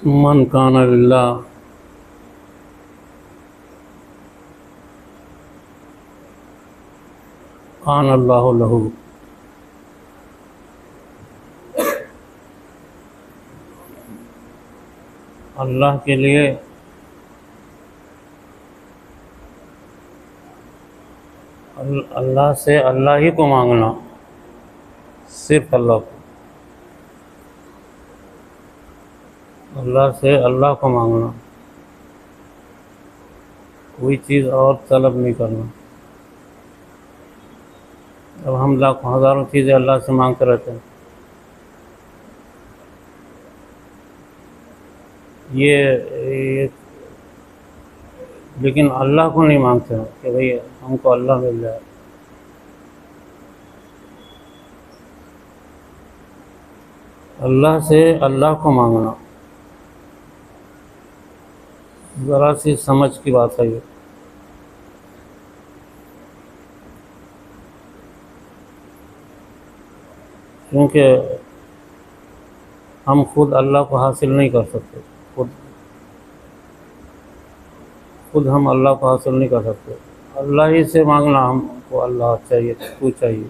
من کان للہ کان اللہ لہ۔ اللہ کے لیے اللہ سے اللہ ہی کو مانگنا، صرف اللہ کو، اللہ سے اللہ کو مانگنا، کوئی چیز اور طلب نہیں کرنا۔ اب ہم لاکھوں ہزاروں چیزیں اللہ سے مانگتے رہتے ہیں، یہ لیکن اللہ کو نہیں مانگتے ہیں کہ بھئی ہم کو اللہ مل جائے۔ اللہ سے اللہ کو مانگنا ذرا سی سمجھ کی بات ہے یہ۔ کیونکہ ہم خود اللہ کو حاصل نہیں کر سکتے، خود ہم اللہ کو حاصل نہیں کر سکتے۔ اللہ ہی سے مانگنا، ہم کو اللہ چاہیے، تو چاہیے۔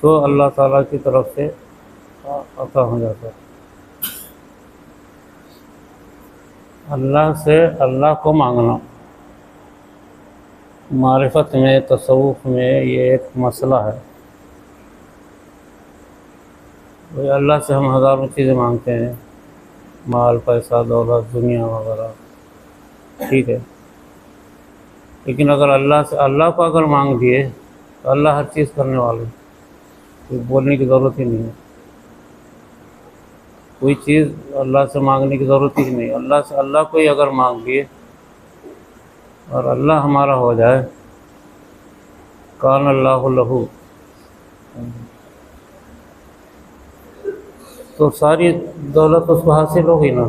تو اللہ تعالیٰ کی طرف سے عطا ہو جاتا ہے۔ اللہ سے اللہ کو مانگنا معرفت میں، تصوف میں یہ ایک مسئلہ ہے۔ اللہ سے ہم ہزاروں چیزیں مانگتے ہیں، مال، پیسہ، دولت، دنیا وغیرہ، ٹھیک ہے، لیکن اگر اللہ سے اللہ کو اگر مانگ دیے تو اللہ ہر چیز کرنے والا ہے، کوئی بولنے کی ضرورت ہی نہیں ہے، کوئی چیز اللہ سے مانگنے کی ضرورت ہی نہیں۔ اللہ سے اللہ کو ہی اگر مانگ دیے اور اللہ ہمارا ہو جائے، کان اللہ لہ، تو ساری دولت اس کو حاصل ہوگی نا۔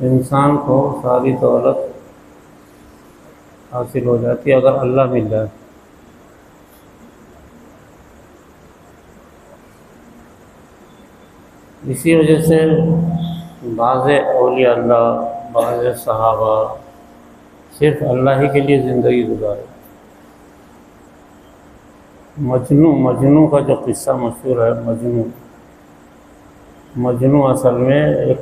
انسان کو ساری دولت حاصل ہو جاتی ہے اگر اللہ مل جائے۔ اسی وجہ سے بعض اولیاء اللہ، بعض صحابہ صرف اللہ ہی کے لیے زندگی گزارے۔ مجنوں کا جو قصہ مشہور ہے، مجنوں اصل میں ایک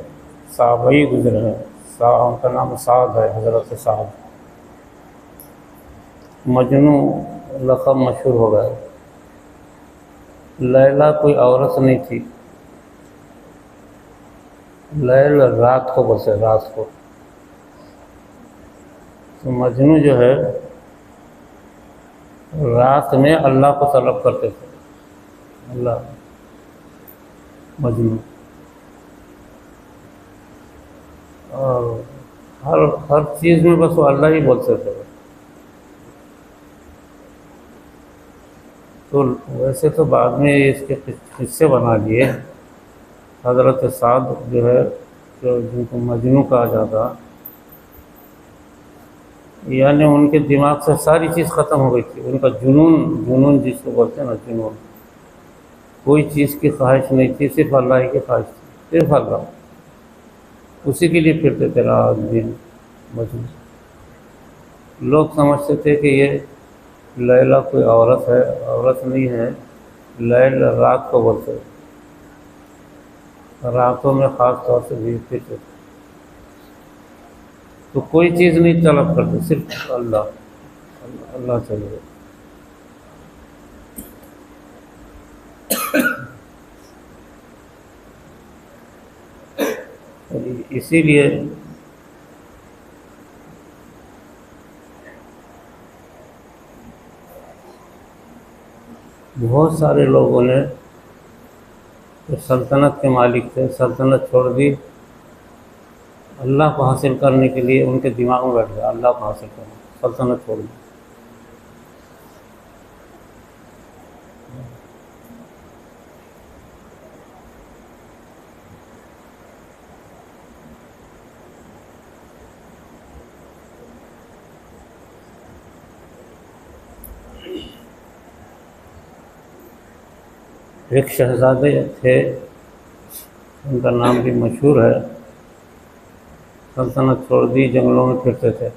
صحابی گزرے ہیں، ان کا نام سعد ہے، حضرت سعد۔ مجنوں لقب مشہور ہو گیا۔ لیلا کوئی عورت نہیں تھی، لیل رات کو بسے، رات کو۔ تو مجنوں جو ہے رات میں اللہ کو طلب کرتے تھے، اللہ، مجنوں، اور ہر چیز میں بس وہ اللہ ہی بولتے تھے۔ تو ویسے تو بعد میں اس کے قصے بنا لیے۔ حضرت سعد جو ہے، جن کو مجنوں کہا جاتا، یعنی ان کے دماغ سے ساری چیز ختم ہو گئی تھی۔ ان کا جنون جس کو بولتے ہیں نا، جنون، کوئی چیز کی خواہش نہیں تھی، صرف اللہ ہی کی خواہش تھی، صرف اللہ، اسی کے لیے پھرتے تھے رات دن مجنون۔ لوگ سمجھتے تھے کہ یہ لیلا کوئی عورت ہے، عورت نہیں ہے، لیل رات کو بولتے ہیں، راتوں میں خاص طور سے بھی پھرتے تھے۔ تو کوئی چیز نہیں طلب کرتے، صرف اللہ، اللہ چاہیے۔ اسی لیے بہت سارے لوگوں نے جو سلطنت کے مالک تھے، سلطنت چھوڑ دی، اللہ کو حاصل کرنے کے لیے ان کے دماغ میں بیٹھ گیا اللہ کو حاصل کرنا، سلطنت چھوڑ دی۔ ایک شہزادے تھے، ان کا نام بھی مشہور ہے، سلطنت چھوڑ دی، جنگلوں میں پھرتے تھے۔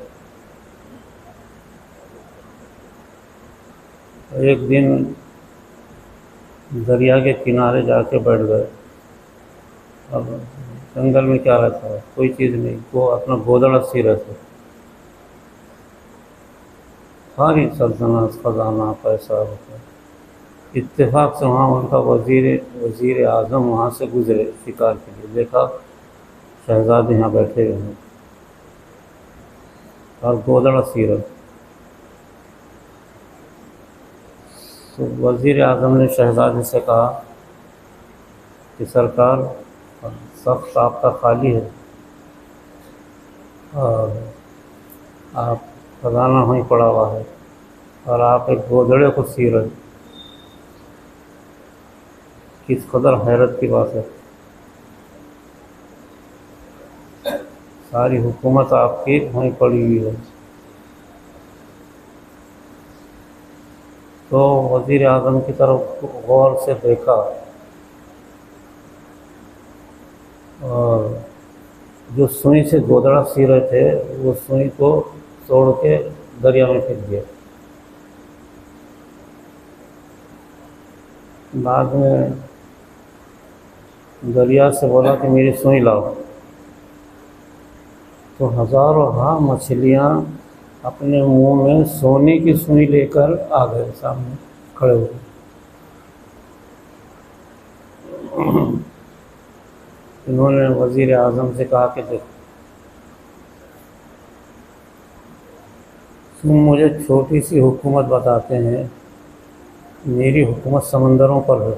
ایک دن دریا کے کنارے جا کے بیٹھ گئے۔ اب جنگل میں کیا رہتا ہے، کوئی چیز نہیں، وہ اپنا گودڑا سی رہتے، ساری سلطنت، خزانہ، پیسہ ہوتا ہے۔ اتفاق سے وہاں ان کا وزیر اعظم وہاں سے گزرے شکار کے لیے، دیکھا شہزادے یہاں بیٹھے ہوئے ہیں اور گودڑا سی رہے۔ تو وزیر اعظم نے شہزادے سے کہا کہ سرکار، سخت آپ کا خالی ہے اور آپ خزانہ وہیں پڑا ہوا ہے اور آپ ایک گودڑے کو سی رہے، کس قدر حیرت کی بات ہے، ساری حکومت آپ کی وہیں پڑی ہوئی ہے۔ تو وزیر اعظم کی طرف غور سے دیکھا اور جو سوئی سے گودڑا سی رہے تھے وہ سوئی کو توڑ کے دریا میں پھینک دیا۔ بعد میں دریا سے بولا کہ میری سوئی لاؤ، تو ہزاروں ہاں مچھلیاں اپنے منہ میں سونے کی سوئی لے کر آ گئے، سامنے کھڑے ہوئے۔ انہوں نے وزیر اعظم سے کہا کہ دیکھو، تم مجھے چھوٹی سی حکومت بتاتے ہیں، میری حکومت سمندروں پر ہے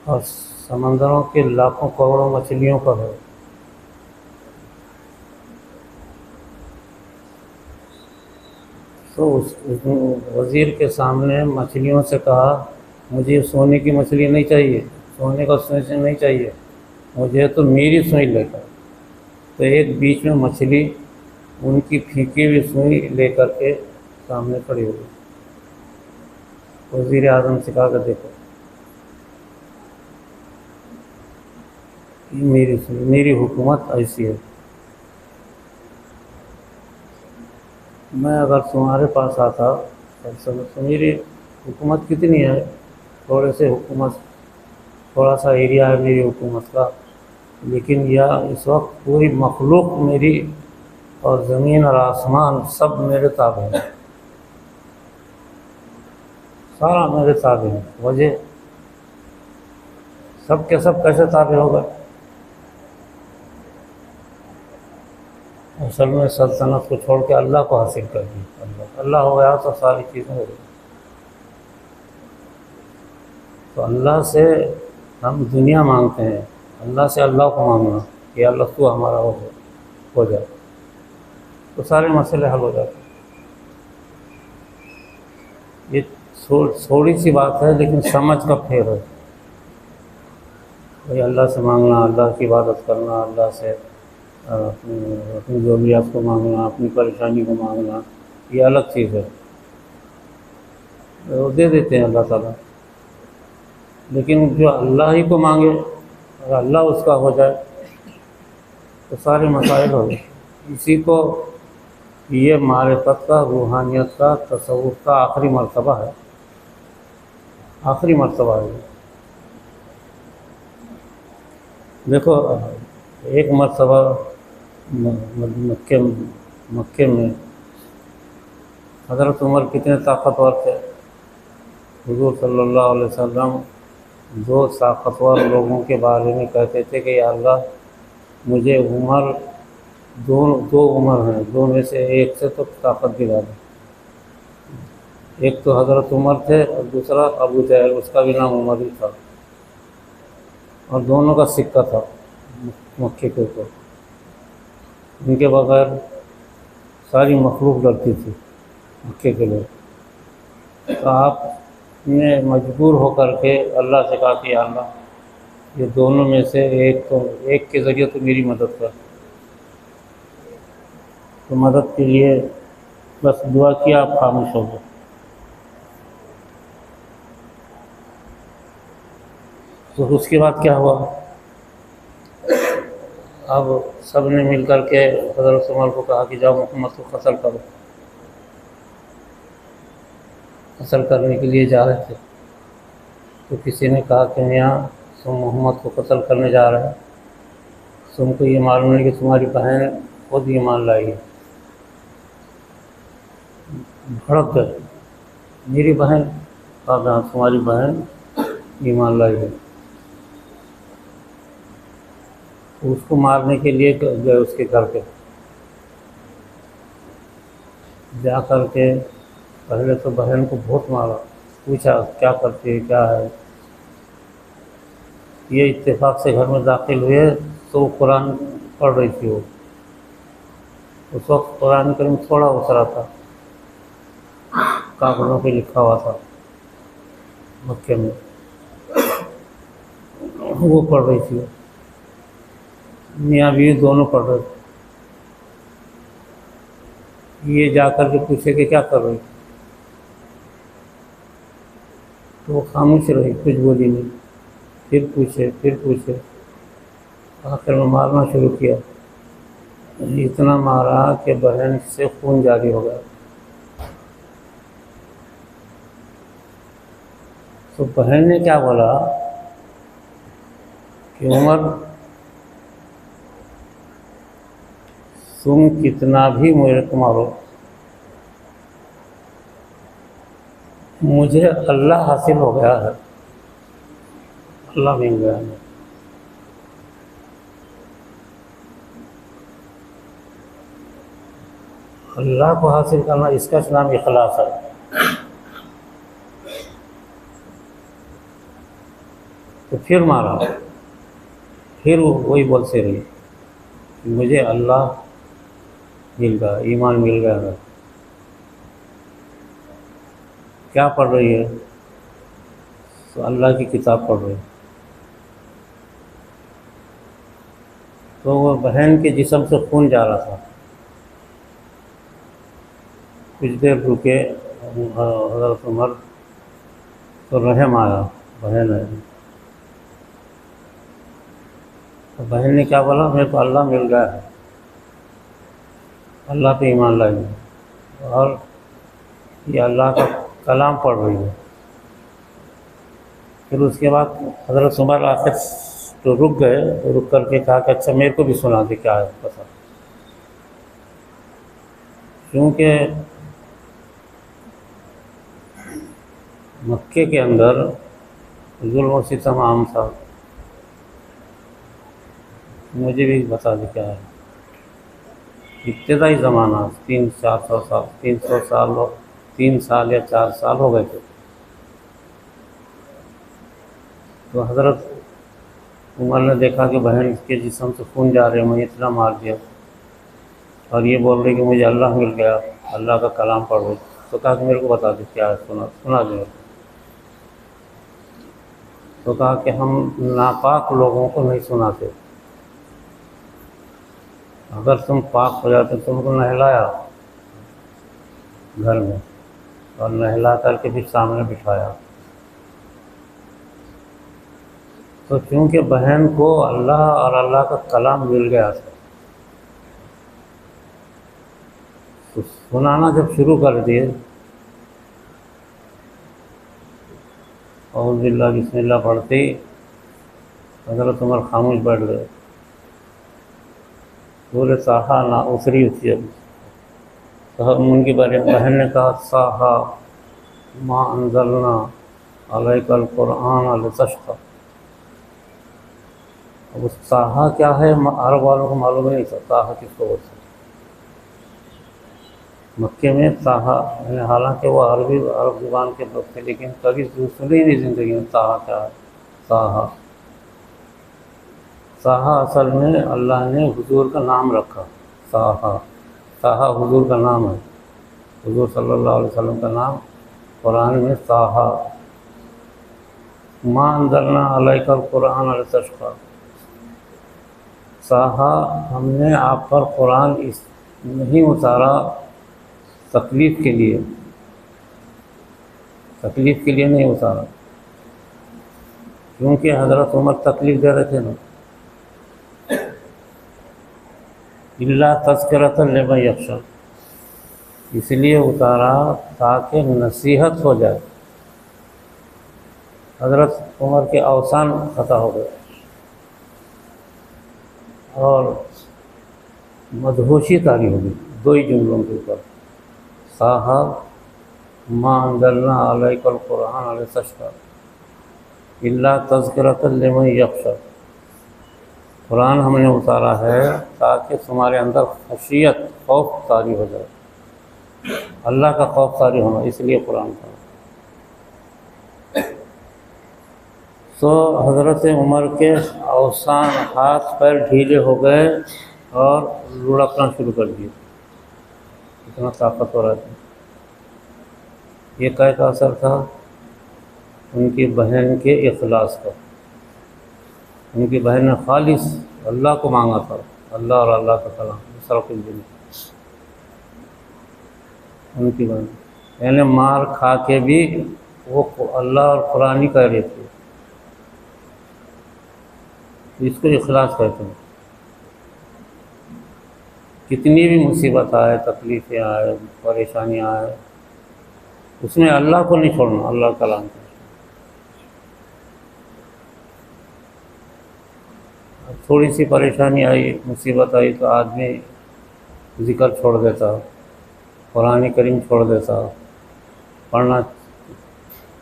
اور سمندروں کے لاکھوں کروڑوں مچھلیوں پر ہے۔ تو اس وزیر کے سامنے مچھلیوں سے کہا، مجھے سونے کی مچھلی نہیں چاہیے، سونے کا سوئی سے نہیں چاہیے، مجھے تو میری سوئی لے کر۔ تو ایک بیچ میں مچھلی ان کی پھینکی ہوئی سوئی لے کر کے سامنے کھڑی ہو گئی۔ وزیر اعظم سے کہا کہ دیکھو، یہ میری حکومت ایسی ہے، میں اگر تمہارے پاس آتا تو میری حکومت کتنی ہے، تھوڑا سا ایریا ہے میری حکومت کا، لیکن اس وقت پوری مخلوق میری، اور زمین اور آسمان سب میرے تابع ہیں، سارا میرے تابع ہے۔ وجہ سب کے سب کیسے تابع ہوگا؟ اصل میں سلطنت کو چھوڑ کے اللہ کو حاصل کر دی، اللہ ہو گیا تو ساری چیزیں ہو گئی۔ تو اللہ سے ہم دنیا مانگتے ہیں، اللہ سے اللہ کو مانگنا کہ اللہ تو ہمارا ہو جائے، تو سارے مسئلے حل ہو جاتے ہیں۔ یہ تھوڑی سی بات ہے لیکن سمجھ کا پھیر ہے۔ بھائی اللہ سے مانگنا، اللہ کی عبادت کرنا، اللہ سے اپنی ضروریات کو مانگنا، اپنی پریشانی کو مانگنا، یہ الگ چیز ہے، وہ دے دیتے ہیں اللہ تعالیٰ۔ لیکن جو اللہ ہی کو مانگے، اگر اللہ اس کا ہو جائے تو سارے مسائل ہو گئے۔ اسی کو یہ معرفت کا، روحانیت کا، تصوف کا آخری مرتبہ ہے، آخری مرتبہ ہے۔ دیکھو، ایک مرتبہ مکے میں حضرت عمر کتنے طاقتور تھے۔ حضور صلی اللہ علیہ وسلم دو طاقتور لوگوں کے بارے میں کہتے تھے کہ یا اللہ، مجھے عمر، دو عمر ہیں، دو میں سے ایک سے تو طاقت دلا دیں۔ ایک تو حضرت عمر تھے اور دوسرا ابو جہل، اس کا بھی نام عمر ہی تھا، اور دونوں کا سکہ تھا مکے کے اوپر۔ ان کے بغیر ساری مخلوق ڈرتی تھی مکے کے لوگ۔ تو آپ نے مجبور ہو کر کے اللہ سے کہا کہ یا اللہ، یہ دونوں میں سے ایک کے ذریعے تو میری مدد کر۔ تو مدد کے لیے بس دعا کیا، آپ خاموش ہو گئے۔ تو اس کے بعد کیا ہوا؟ اب سب نے مل کر کے حضرت عمر کو کہا کہ جاؤ محمد کو قتل کرو. قتل کرنے کے لیے جا رہے تھے تو کسی نے کہا کہ میاں تم محمد کو قتل کرنے جا رہے ہیں، تم کو یہ معلوم نہیں کہ تمہاری بہن خود ایمان لائی ہے. بھڑک گئے، میری بہن؟ کہا تمہاری بہن ایمان لائی ہے. اس کو مارنے کے لیے گئے اس کے گھر پہ. جا کر کے پہلے تو بہن کو بہت مارا، پوچھا کیا کرتی ہے، کیا ہے. یہ اتفاق سے گھر میں داخل ہوئے تو قرآن پڑھ رہی تھی. وہ اس وقت قرآن کریم تھوڑا اترا تھا، کاغذوں پہ لکھا ہوا تھا مکے میں، وہ پڑھ رہی تھی. میاں بیوی دونوں پڑھ رہے تھے. یہ جا کر کے پوچھے کہ کیا کر رہی؟ تو وہ خاموش رہی، کچھ بولی نہیں. پھر پوچھے، آخر میں مارنا شروع کیا. اتنا مارا کہ بہن سے خون جاری ہو گیا. تو بہن نے کیا بولا کہ عمر تم کتنا بھی میرے کو مارو، مجھے اللہ حاصل ہو گیا ہے، اللہ مل گیا ہے. اللہ کو حاصل کرنا، اس کا نام اخلاص ہے. تو پھر مارا، پھر وہی بولتے رہی کہ مجھے اللہ مل گیا، ایمان مل گیا ہے. کیا پڑھ رہی ہے؟ تو اللہ کی کتاب پڑھ رہی ہے. تو وہ بہن کے جسم سے خون جا رہا تھا. کچھ دیر رکے حضرت عمر، تو رحم آیا، بہن ہے. تو بہن نے کیا بولا؟ میرے کو اللہ مل گیا ہے، اللہ پہ ایمان لائی ہے، اور یہ اللہ کا کلام پڑھ رہی ہے. پھر اس کے بعد حضرت عمر آخر تو رک گئے، رک کر کے کہا کہ اچھا میرے کو بھی سنا دے کیا ہے پتہ. کیونکہ مکے کے اندر ظلم و ستم عام تھا. مجھے بھی بتا دے کیا ہے. ابتدائی زمانہ 300 سال 3 سال یا 4 سال ہو گئے تھے. تو حضرت عمر نے دیکھا کہ بہن کے جسم سے خون جا رہے، میں اتنا مار دیا، اور یہ بول رہے کہ مجھے اللہ مل گیا، اللہ کا کلام پڑھ رہے. تو کہا کہ میرے کو بتا دے کیا ہے، سنا دے. تو کہا کہ ہم ناپاک لوگوں کو نہیں سناتے، اگر تم پاک ہو جاتے تم کو نہلایا گھر میں، اور نہلا کر کے بھی سامنے بٹھایا. تو چونکہ بہن کو اللہ اور اللہ کا کلام مل گیا تھا، تو سنانا جب شروع کر دیے، اعوذ باللہ بسم اللہ پڑھتے ہی حضرت عمر خاموش بیٹھ گئے. بولے ساہا نہ اتری ہوتی ہے. ان کی بہن نے کہا ساہا ما انزلنا علیک القرآن لتشقی. اب ساہا کیا ہے عرب والوں کو معلوم نہیں تھا، ساہا کس کو بولتے. مکے میں ساہا، حالانکہ وہ عرب زبان کے لوگ تھے، لیکن کبھی سنی نہیں زندگی میں ساہا کیا ہے. ساہا اصل میں اللہ نے حضور کا نام رکھا. ساہا حضور کا نام ہے، حضور صلی اللہ علیہ وسلم کا نام قرآن میں ساہا. ما انزلنا علیک القرآن لتشقی. ساہا ہم نے آپ پر قرآن اس نہیں اتارا تکلیف کے لیے نہیں اتارا. کیونکہ حضرت عمر تکلیف دے رہے تھے نا، اللہ تذکرۃ لمن یخشی، اس لیے اتارا تاکہ نصیحت ہو جائے۔ حضرت عمر کے اوسان خطا ہو گئے اور مدہوشی طاری ہوگی دو ہی جملوں کے اوپر، صاحب ما انزلنا علیک القرآن لتشقی الا تذکرۃ لمن یخشی، قرآن ہم نے اتارا ہے تاکہ تمہارے اندر خشیت، خوف طاری ہو جائے، اللہ کا خوف طاری ہونا، اس لیے قرآن کا۔ تو حضرت عمر کے اوسان، ہاتھ پیر ڈھیلے ہو گئے اور لڑکنا شروع کر دیے، اتنا طاقتور آدمی۔ یہ کیا کا اثر تھا؟ ان کی بہن کے اخلاص کا۔ ان کی بہن نے خالص اللہ کو مانگا تھا، اللہ اور اللہ کا کلام صرف الدین، ان کی بہن یعنی مار کھا کے بھی وہ اللہ اور قرآن ہی کہہ رہی تھی، اس کو اخلاص کہتے ہیں۔ کتنی بھی مصیبت آئے، تکلیفیں آئے، پریشانیاں آئے، اس میں اللہ کو نہیں چھوڑنا، اللہ کا کلام کو۔ تھوڑی سی پریشانی آئی، مصیبت آئی تو آدمی ذکر چھوڑ دیتا، قرآن کریم چھوڑ دیتا، پڑھنا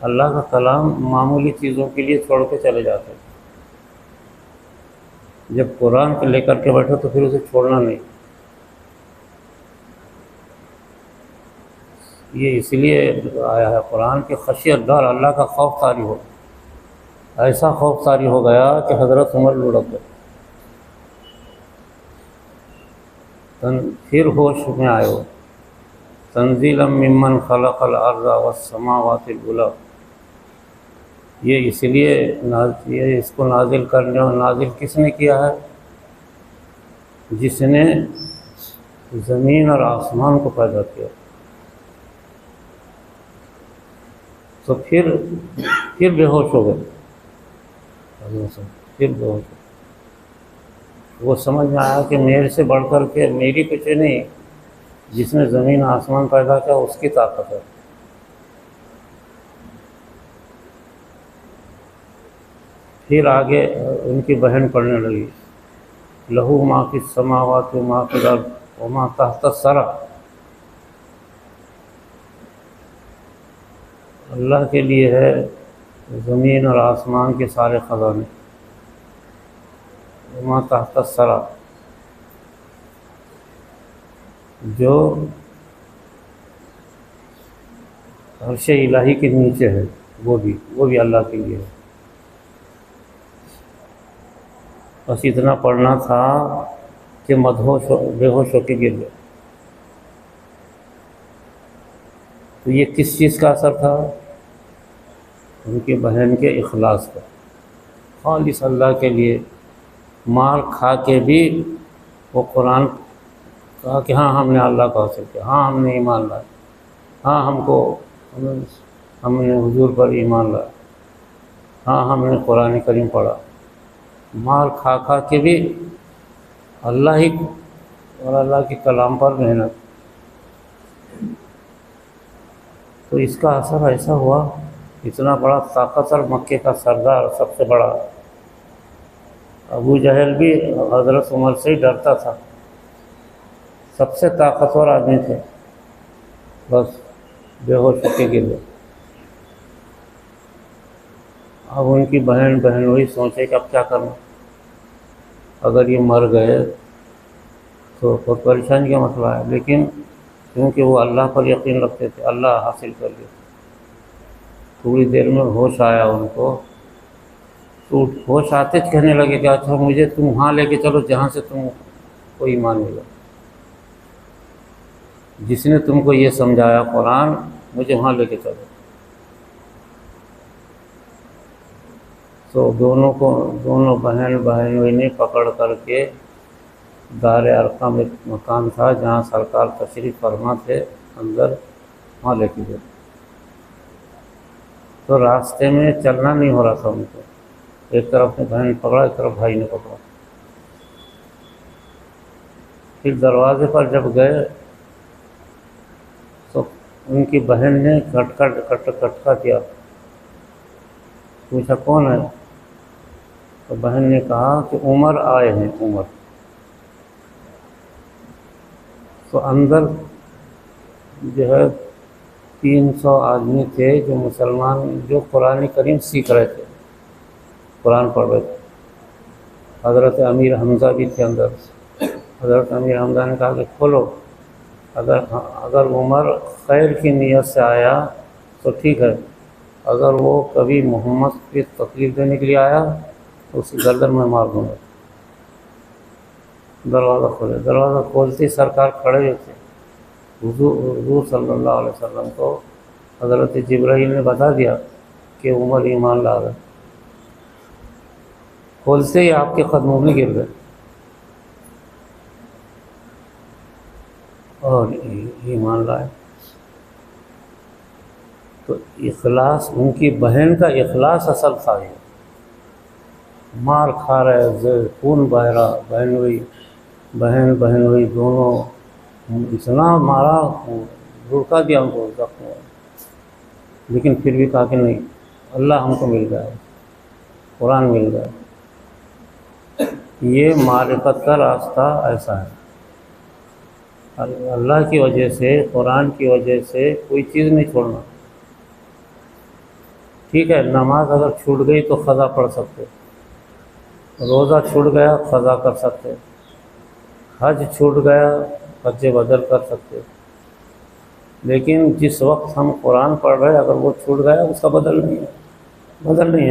اللہ کا کلام معمولی چیزوں کے لیے چھوڑ کے چلے جاتے۔ جب قرآن کو لے کر کے بیٹھو تو پھر اسے چھوڑنا نہیں۔ یہ اس لیے آیا ہے قرآن کہ خشیت، ڈر، اللہ کا خوف طاری ہو۔ ایسا خوف طاری ہو گیا کہ حضرت عمر لڑک گئے، پھر ہوش میں آئے ہو۔ تنزیلا ممن خلق الارض والسماوات العلی، یہ اس لیے یہ اس کو نازل کرنے، اور نازل کس نے کیا ہے؟ جس نے زمین اور آسمان کو پیدا کیا۔ تو پھر بے ہوش ہو گئے، پھر بے ہوش ہو گئے۔ وہ سمجھ میں آیا کہ میرے سے بڑھ کر کے میری کچھ نہیں، جس نے زمین آسمان پیدا کیا اس کی طاقت ہے۔ پھر آگے ان کی بہن پڑھنے لگی، لہو ما فی السماوات وما فی الارض وما تحت الثری، اللہ کے لیے ہے زمین اور آسمان کے سارے خزانے، وما تحت الثری، جو عرش الہی کے نیچے ہے وہ بھی اللہ کے لیے ہے۔ بس اتنا پڑھنا تھا کہ بے ہوش ہو کے گر گئے۔ تو یہ کس چیز کا اثر تھا؟ ان کی بہن کے اخلاص کا، خالص اللہ کے لیے، مار کھا کے بھی وہ قرآن کہا کہ ہاں ہم نے اللہ کو حاصل کیا، ہاں ہم نے ایمان لایا، ہاں ہم نے حضور پر ایمان لایا، ہاں ہم نے قرآن کریم پڑھا، مار کھا کے بھی اللہ ہی اور اللہ کے کلام پر محنت۔ تو اس کا اثر ایسا ہوا، اتنا بڑا طاقتور مکے کا سردار، سب سے بڑا ابو جہل بھی حضرت عمر سے ہی ڈرتا تھا، سب سے طاقتور آدمی تھے، بس بے ہوش ہو کے گر گئے۔ اب ان کی بہن وہی سوچے کہ اب کیا کرنا، اگر یہ مر گئے تو بہت پریشانی کا مسئلہ ہے، لیکن کیونکہ وہ اللہ پر یقین رکھتے تھے، اللہ حاصل کر لیا۔ تھوڑی دیر میں ہوش آیا ان کو، تو ہوش آتے کہنے لگے کہ اچھا مجھے تم وہاں لے کے چلو جہاں سے تم کو ایمان ملا، جس نے تم کو یہ سمجھایا قرآن، مجھے وہاں لے کے چلو۔ تو دونوں بہنوئی نے پکڑ کر کے دار ارقم، ایک مکان تھا جہاں سرکار تشریف فرما تھے، اندر وہاں لے کے گئے۔ تو راستے میں چلنا نہیں ہو رہا تھا ان کو، ایک طرف نے بہن پکڑا، ایک طرف بھائی نے پکڑا۔ پھر دروازے پر جب گئے تو ان کی بہن نے کھٹکا کیا، پوچھا کون ہے؟ تو بہن نے کہا کہ عمر آئے ہیں، عمر۔ تو اندر جو ہے 300 آدمی تھے جو مسلمان، جو قرآن کریم سیکھ رہے تھے، قرآن پڑھ رہے تھے۔ حضرت امیر حمزہ بھی تھے اندر۔ حضرت امیر حمزہ نے کہا کہ کھولو، اگر عمر خیر کی نیت سے آیا تو ٹھیک ہے، اگر وہ کبھی محمد کی تکلیف دینے کے لیے آیا تو اس کی گردن میں مار دوں گا۔ دروازہ کھولے، دروازہ کھولتے ہی سرکار کھڑے ہوئے تھے۔ حضور صلی اللہ علیہ وسلم کو حضرت جبرائیل نے بتا دیا کہ عمر ایمان لا گئے۔ کھولتے ہی آپ کے قدموں میں گر گئے اور ایمان لائے۔ تو اخلاص، ان کی بہن کا اخلاص اصل تھا۔ یہ مار کھا رہے، خون بہہ رہا، بہن ہوئی دونوں، اتنا مارا، رکا دیا ان کو زخم، لیکن پھر بھی کہا کہ نہیں، اللہ ہم کو مل گیا، قرآن مل گیا۔ یہ معرفت کا راستہ ایسا ہے، اللہ کی وجہ سے، قرآن کی وجہ سے کوئی چیز نہیں چھوڑنا۔ ٹھیک ہے، نماز اگر چھوٹ گئی تو قضا پڑھ سکتے، روزہ چھوٹ گیا قضا کر سکتے، حج چھوٹ گیا حج بدل کر سکتے، لیکن جس وقت ہم قرآن پڑھ رہے اگر وہ چھوٹ گیا اس کا بدل نہیں ہے،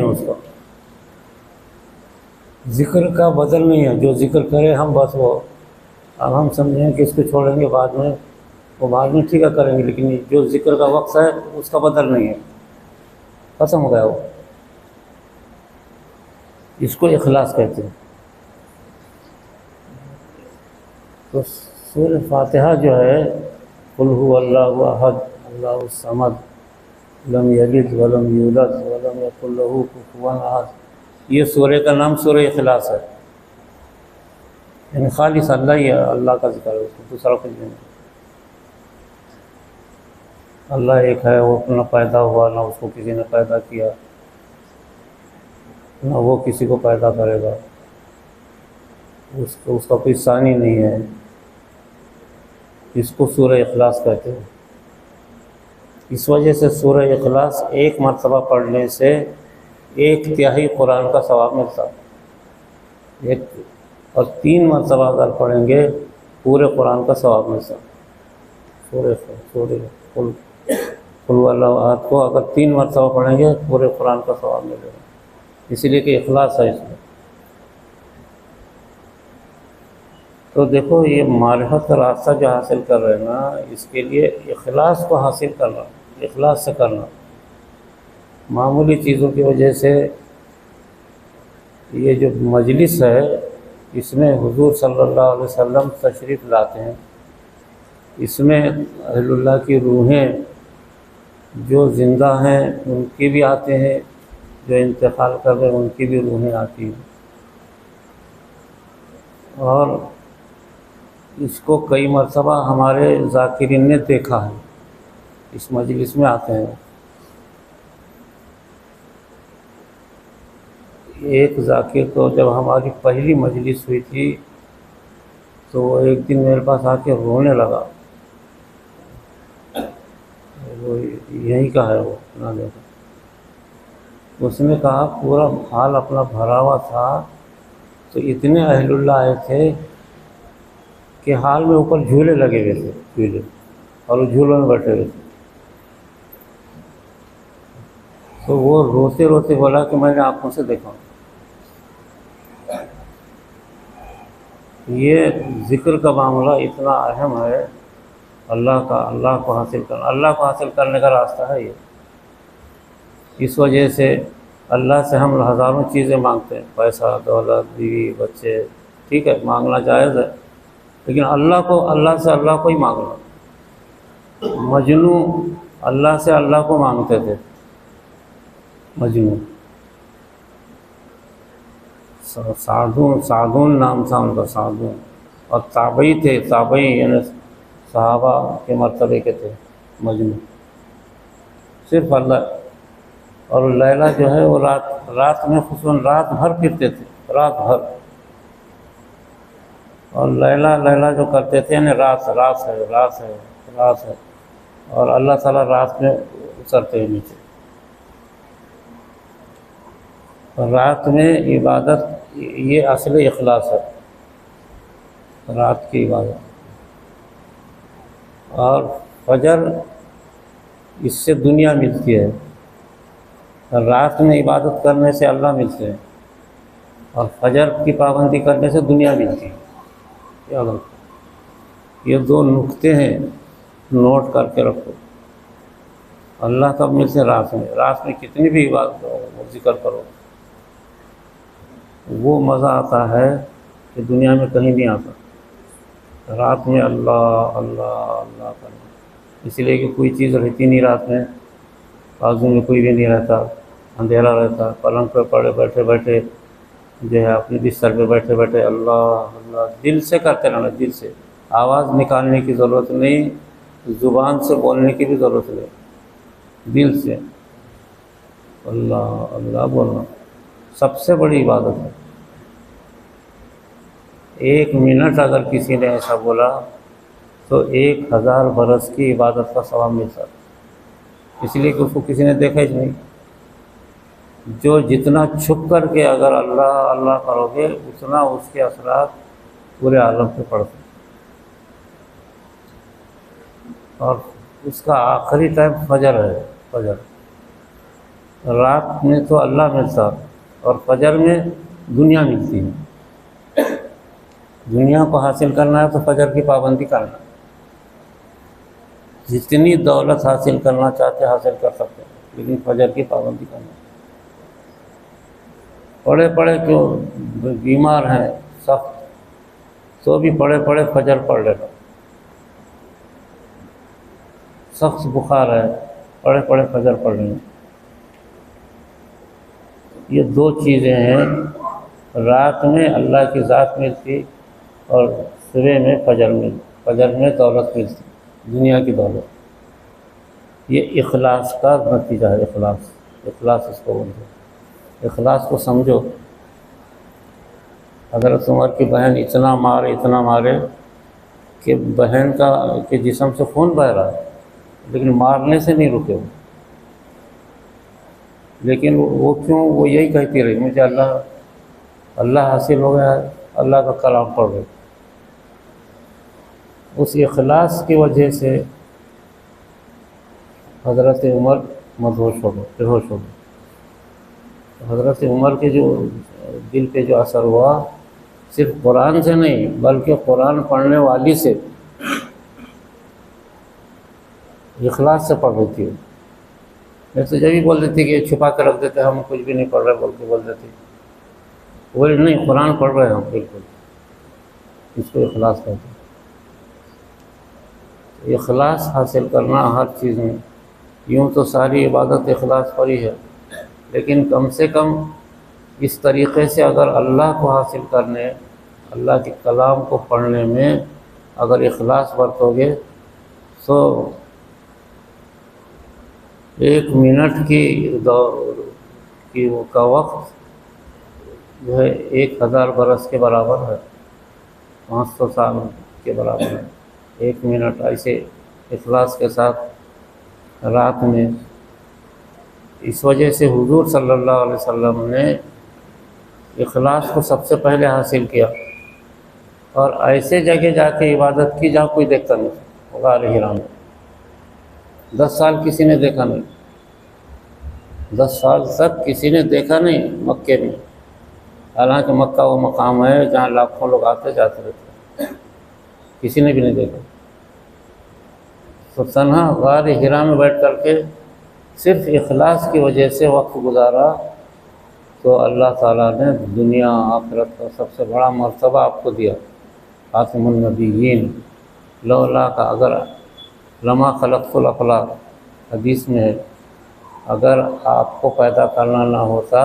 اس کا ذکر کا بدل نہیں ہے۔ جو ذکر کرے ہم بس وہ، اب ہم سمجھیں کہ اس کو چھوڑیں گے بعد میں، وہ بعد میں ٹھیک ہے کریں گے، لیکن جو ذکر کا وقت ہے اس کا بدل نہیں ہے، ختم ہو گیا وہ۔ اس کو اخلاص کہتے ہیں۔ تو سورہ فاتحہ جو ہے، قل هو اللہ احد اللہ الصمد لم یلد ولم یولد ولم یکن له کفوا احد، یہ سورہ کا نام سورہ اخلاص ہے، یعنی خالص اللہ ہی ہے، اللہ کا ذکر ہے، اس کو دوسرا کچھ نہیں۔ اللہ ایک ہے، وہ نہ پیدا ہوا، نہ اس کو کسی نے پیدا کیا، نہ وہ کسی کو پیدا کرے گا، اس کا کوئی ثانی نہیں ہے۔ اس کو سورہ اخلاص کہتے ہیں۔ اس وجہ سے سورہ اخلاص ایک مرتبہ پڑھنے سے 1/3 قرآن کا ثواب ملتا ہے، اور 3 مرتبہ اگر پڑھیں گے پورے قرآن کا ثواب ملتا ہے۔ سورہ قل هو اللہ احد کو اگر 3 مرتبہ پڑھیں گے پورے قرآن کا ثواب ملے گا، اسی لیے کہ اخلاص ہے اس میں۔ تو دیکھو، یہ معرفت کا راستہ جو حاصل کر رہے ہیں نا، اس کے لیے اخلاص کو حاصل کرنا، اخلاص سے کرنا۔ معمولی چیزوں کی وجہ سے یہ جو مجلس ہے، اس میں حضور صلی اللہ علیہ وسلم تشریف لاتے ہیں، اس میں اہل اللہ کی روحیں جو زندہ ہیں ان کی بھی آتے ہیں، جو انتقال کر رہے ہیں ان کی بھی روحیں آتی ہیں، اور اس کو کئی مرتبہ ہمارے ذاکرین نے دیکھا ہے، اس مجلس میں آتے ہیں۔ ایک ذاکر تو جب ہماری پہلی مجلس ہوئی تھی تو وہ ایک دن میرے پاس آ کے رونے لگا، وہ یہیں کا ہے، وہ نہ دیکھا۔ اس نے کہا پورا حال اپنا بھرا ہوا تھا، تو اتنے اہل اللہ آئے تھے کہ حال میں اوپر جھولے لگے ہوئے تھے، جھولے، اور وہ جھولوں میں بیٹھے ہوئے تھے۔ تو وہ روتے روتے بولا کہ میں نے آنکھوں سے دیکھا۔ یہ ذکر کا معاملہ اتنا اہم ہے، اللہ کو حاصل کرنا، اللہ کو حاصل کرنے کا راستہ ہے یہ۔ اس وجہ سے اللہ سے ہم ہزاروں چیزیں مانگتے ہیں، پیسہ، دولت، بیوی، بچے، ٹھیک ہے، مانگنا جائز ہے، لیکن اللہ سے اللہ کو ہی مانگنا۔ مجنوں اللہ سے اللہ کو مانگتے تھے، مجنوں سعدون نام تھا ان کا، سعدون، اور تابعی تھے، تابعی یعنی صحابہ کے مرتبے کے تھے مجموع، صرف اللہ۔ اور لیلا جو ہے وہ رات میں خصوصاً رات بھر پھرتے تھے، رات بھر، اور لیلا جو کرتے تھے یعنی رات ہے، اور اللہ تعالیٰ رات میں اترتے ہیں نیچے، رات میں عبادت، یہ اصل اخلاص ہے، رات کی عبادت۔ اور فجر، اس سے دنیا ملتی ہے، رات میں عبادت کرنے سے اللہ ملتے ہیں، اور فجر کی پابندی کرنے سے دنیا ملتی ہے۔ کیا بات، یہ دو نقطے ہیں، نوٹ کر کے رکھو۔ اللہ کب ملتے ہیں؟ رات میں کتنی بھی عبادت کرو، ذکر کرو، وہ مزہ آتا ہے کہ دنیا میں کہیں نہیں آتا۔ رات میں اللہ اللہ اللہ کرنا، اس لیے کہ کوئی چیز رہتی نہیں رات میں، بازو میں کوئی بھی نہیں رہتا، اندھیرا رہتا، پلنگ پہ پڑے بیٹھے بیٹھے جو ہے اپنے بستر پہ بیٹھے بیٹھے اللہ اللہ دل سے کرتے رہنا، دل سے، آواز نکالنے کی ضرورت نہیں، زبان سے بولنے کی بھی ضرورت نہیں، دل سے اللہ اللہ بولنا سب سے بڑی عبادت ہے۔ 1 منٹ اگر کسی نے ایسا بولا تو 1000 برس کی عبادت کا ثواب ملتا ہے، اس لیے کہ اس کو کسی نے دیکھا ہی نہیں۔ جو جتنا چھپ کر کے اگر اللہ اللہ کرو گے، اتنا اس کے اثرات پورے عالم پہ پڑتے ہیں۔ اور اس کا آخری ٹائم فجر ہے، فجر، رات میں تو اللہ ملتا اور فجر میں دنیا ملتی ہے۔ دنیا کو حاصل کرنا ہے تو فجر کی پابندی کرنا ہے، جتنی دولت حاصل کرنا چاہتے حاصل کر سکتے ہیں، لیکن فجر کی پابندی کرنا ہے۔ پڑھے پڑھے کیوں، بیمار ہیں سخت، تو بھی پڑھے پڑھے فجر پڑھ لینا، سخت بخار ہے، پڑھے پڑھے فجر پڑھ لینا۔ یہ 2 چیزیں ہیں، رات میں اللہ کی ذات ملتی اور صبح میں فجر میں دولت ملتی، دنیا کی دولت۔ یہ اخلاص کا نتیجہ ہے، اخلاص اس کو بولتے ہیں۔ اخلاص کو سمجھو۔ حضرت عمر کی بہن اتنا مارے کہ بہن کے جسم سے خون بہہ رہا ہے، لیکن مارنے سے نہیں رکے وہ، لیکن وہ کیوں، وہ یہی کہتی رہی مجھے اللہ حاصل ہو گیا ہے، اللہ کا کلام پڑھ رہے۔ اس اخلاص کی وجہ سے حضرت عمر مدہوش ہو گئے، بےہوش ہو گئے۔ حضرت عمر کے جو دل پہ جو اثر ہوا، صرف قرآن سے نہیں بلکہ قرآن پڑھنے والی سے، اخلاص سے پڑھ رہی تھی۔ میں تو جب بھی بول دیتی کہ چھپا کے رکھ دیتے، ہم کچھ بھی نہیں پڑھ رہے بول کے بول دیتی، وہ نہیں، قرآن پڑھ رہے ہم بالکل، اس کو اخلاص کہتے ہیں۔ اخلاص حاصل کرنا ہر چیز میں، یوں تو ساری عبادت اخلاص پر ہی ہے، لیکن کم سے کم اس طریقے سے اگر اللہ کو حاصل کرنے، اللہ کے کلام کو پڑھنے میں اگر اخلاص برتو گے تو 1 منٹ کا وقت جو ہے 1000 برس کے برابر ہے، 500 سال کے برابر ہے۔ 1 منٹ ایسے اخلاص کے ساتھ رات میں، اس وجہ سے حضور صلی اللہ علیہ وسلم نے اخلاص کو سب سے پہلے حاصل کیا، اور ایسے جگہ جا کے عبادت کی جہاں کوئی دیکھتا نہیں، غار حرا میں 10 سال کسی نے دیکھا نہیں، 10 سال تک کسی نے دیکھا نہیں مکے میں، حالانکہ مکہ وہ مقام ہے جہاں لاکھوں لوگ آتے جاتے رہتے، کسی نے بھی نہیں دیکھا۔ تو تنہا غار حرا میں بیٹھ کر کے صرف اخلاص کی وجہ سے وقت گزارا، تو اللہ تعالیٰ نے دنیا آخرت کا سب سے بڑا مرتبہ آپ کو دیا، خاتم النبیین۔ لولا کا اگر لما خلقت الافلاق، حدیث میں ہے، اگر آپ کو پیدا کرنا نہ ہوتا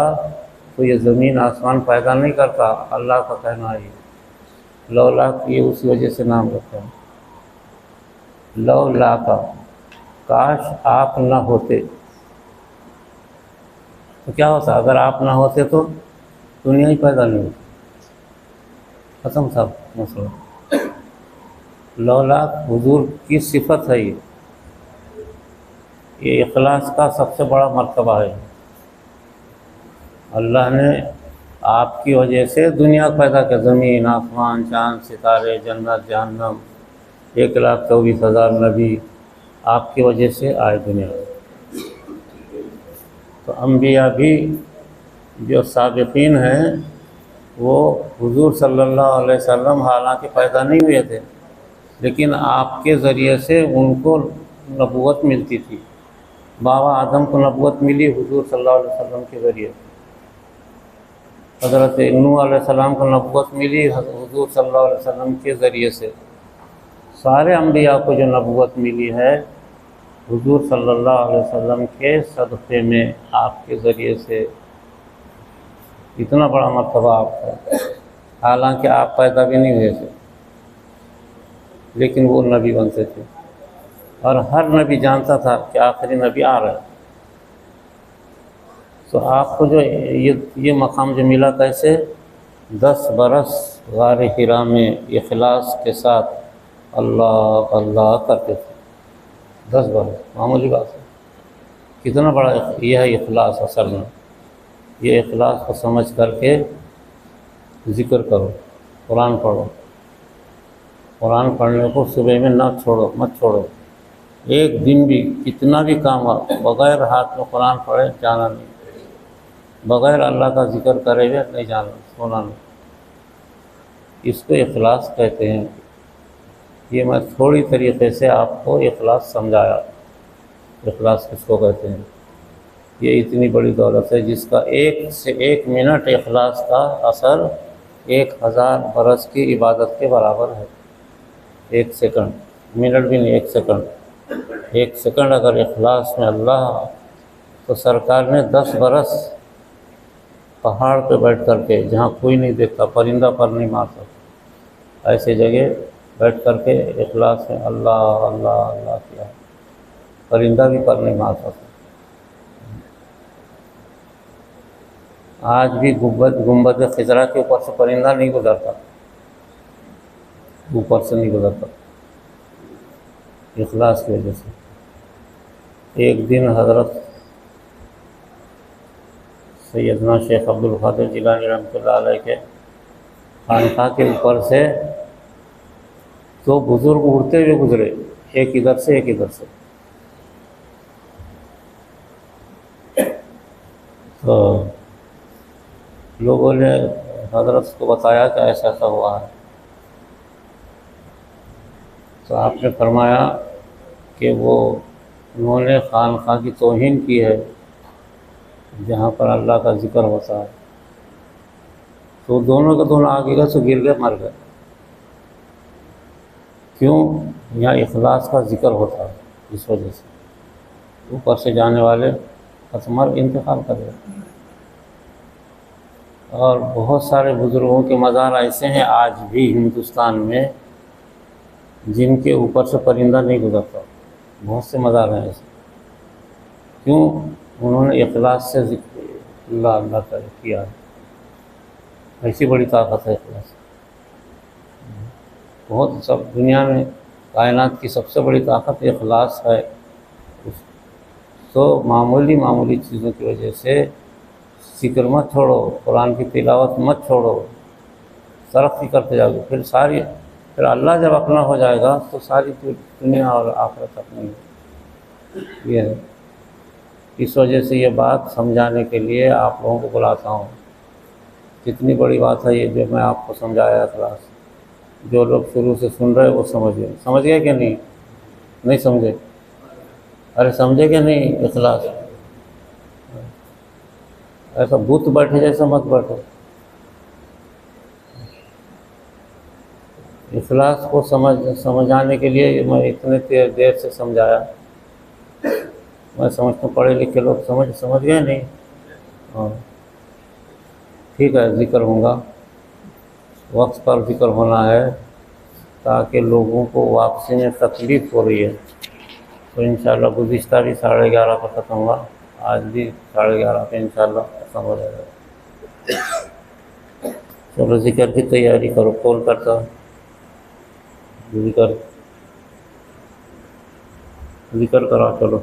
تو یہ زمین آسمان پیدا نہیں کرتا، اللہ کا کہنا ہے لولا، یہ اسی وجہ سے نام رکھا ہے لولا کا، کاش آپ نہ ہوتے تو کیا ہوتا؟ اگر آپ نہ ہوتے تو دنیا ہی پیدا نہیں ہوتی، ختم تھا مسئلہ۔ لولا حضور کی صفت ہے، یہ اخلاص کا سب سے بڑا مرتبہ ہے۔ اللہ نے آپ کی وجہ سے دنیا پیدا کر، زمین آسمان چاند ستارے جنت جہنم 1,24,000 نبی آپ کی وجہ سے آئے دنیا میں۔ تو انبیاء بھی جو سابقین ہیں وہ حضور صلی اللہ علیہ وسلم حالانکہ پیدا نہیں ہوئے تھے، لیکن آپ کے ذریعے سے ان کو نبوت ملتی تھی۔ بابا آدم کو نبوت ملی حضور صلی اللہ علیہ وسلم کے ذریعے سے، حضرت نوح علیہ السلام کو نبوت ملی حضور صلی اللہ علیہ وسلم کے ذریعے سے۔ سارے انبیاء کو جو نبوت ملی ہے حضور صلی اللہ علیہ وسلم کے صدقے میں، آپ کے ذریعے سے۔ اتنا بڑا مرتبہ آپ کا، حالانکہ آپ پیدا بھی نہیں ہوئے تھے، لیکن وہ نبی بنتے تھے، اور ہر نبی جانتا تھا کہ آخری نبی آ رہا ہے۔ تو آپ کو جو یہ مقام جو ملا کیسے؟ 10 برس غار حرا میں اخلاص کے ساتھ اللہ اللہ کرتے تھے، 10 برس، معمولی بات ہے۔ کتنا بڑا یہ ہے اخلاص اصل میں۔ یہ اخلاص کو سمجھ کر کے ذکر کرو، قرآن پڑھو، قرآن پڑھنے کو صبح میں نہ چھوڑو، مت چھوڑو۔ ایک دن بھی کتنا بھی کام ہو، بغیر ہاتھ میں قرآن پڑھے جانا نہیں، بغیر اللہ کا ذکر کرے ہوئے نہیں جانا، سونا نہیں۔ اس کو اخلاص کہتے ہیں۔ یہ میں تھوڑی طریقے سے آپ کو اخلاص سمجھایا، اخلاص کس کو کہتے ہیں۔ یہ اتنی بڑی دولت ہے جس کا 1 منٹ اخلاص کا اثر 1000 برس کی عبادت کے برابر ہے۔ 1 سیکنڈ، منٹ بھی نہیں، 1 سیکنڈ، 1 سیکنڈ اگر اخلاص میں اللہ، تو سرکار نے 10 برس پہاڑ پہ بیٹھ کر کے، جہاں کوئی نہیں دیکھتا، پرندہ پر نہیں مار سکتا، ایسے جگہ بیٹھ کر کے اخلاص میں اللہ اللہ اللہ کیا، پرندہ بھی پر نہیں مار سکتا۔ آج بھی گنبد خضرا کے اوپر سے پرندہ نہیں گزرتا، اوپر سے نہیں گزرتا، اخلاص کی وجہ سے۔ ایک دن حضرت سیدنا شیخ عبد القادر جیلانی رحمۃ اللہ علیہ کے خانقاہ کے اوپر سے 2 بزرگ اڑتے ہوئے گزرے، ایک ادھر سے ایک ادھر سے۔ تو لوگوں نے حضرت کو بتایا کہ ایسا ایسا ہوا ہے، تو آپ نے فرمایا کہ انہوں نے خانقاہ کی توہین کی ہے جہاں پر اللہ کا ذکر ہوتا ہے۔ تو دونوں کے دونوں آگے گئے، تو گر گئے، مر گئے۔ کیوں؟ یہاں اخلاص کا ذکر ہوتا ہے، اس وجہ سے اوپر سے جانے والے مر انتقال کر گئے۔ اور بہت سارے بزرگوں کے مزار ایسے ہیں آج بھی ہندوستان میں جن کے اوپر سے پرندہ نہیں گزرتا، بہت سے مزار ہیں ایسے۔ کیوں؟ انہوں نے اخلاص سے ذکر اللہ اللہ کیا ہے۔ ایسی بڑی طاقت ہے اخلاص۔ بہت سب دنیا میں کائنات کی سب سے بڑی طاقت اخلاص ہے۔ تو معمولی چیزوں کی وجہ سے ذکر مت چھوڑو، قرآن کی تلاوت مت چھوڑو، ترقی کرتے جاؤ، پھر اللہ جب اپنا ہو جائے گا تو ساری دنیا اور آخرت اپنی ہے۔ یہ ہے، اس وجہ سے یہ بات سمجھانے کے لیے آپ لوگوں کو بلاتا ہوں۔ کتنی بڑی بات ہے یہ جو میں آپ کو سمجھایا اخلاص۔ جو لوگ شروع سے سن رہے وہ سمجھ گئے کہ نہیں سمجھے؟ ارے سمجھے کہ نہیں؟ اخلاص ایسا بت بیٹھے جیسا مت بیٹھو۔ اخلاص کو سمجھانے کے لیے میں اتنے دیر سے سمجھایا۔ میں سمجھتا ہوں پڑھے لکھے لوگ سمجھ گئے نہیں؟ ہاں، ٹھیک ہے، ذکر ہوگا، وقت پر ذکر ہونا ہے تاکہ لوگوں کو واپسی میں تکلیف ہو رہی ہے۔ تو انشاءاللہ گزشتہ بھی 11:30 پر ختم ہوا، آج بھی 11:30 پہ انشاءاللہ ختم ہو جائے گا۔ چلو ذکر کی تیاری کرو، کال کرتا ذکر کرا، چلو۔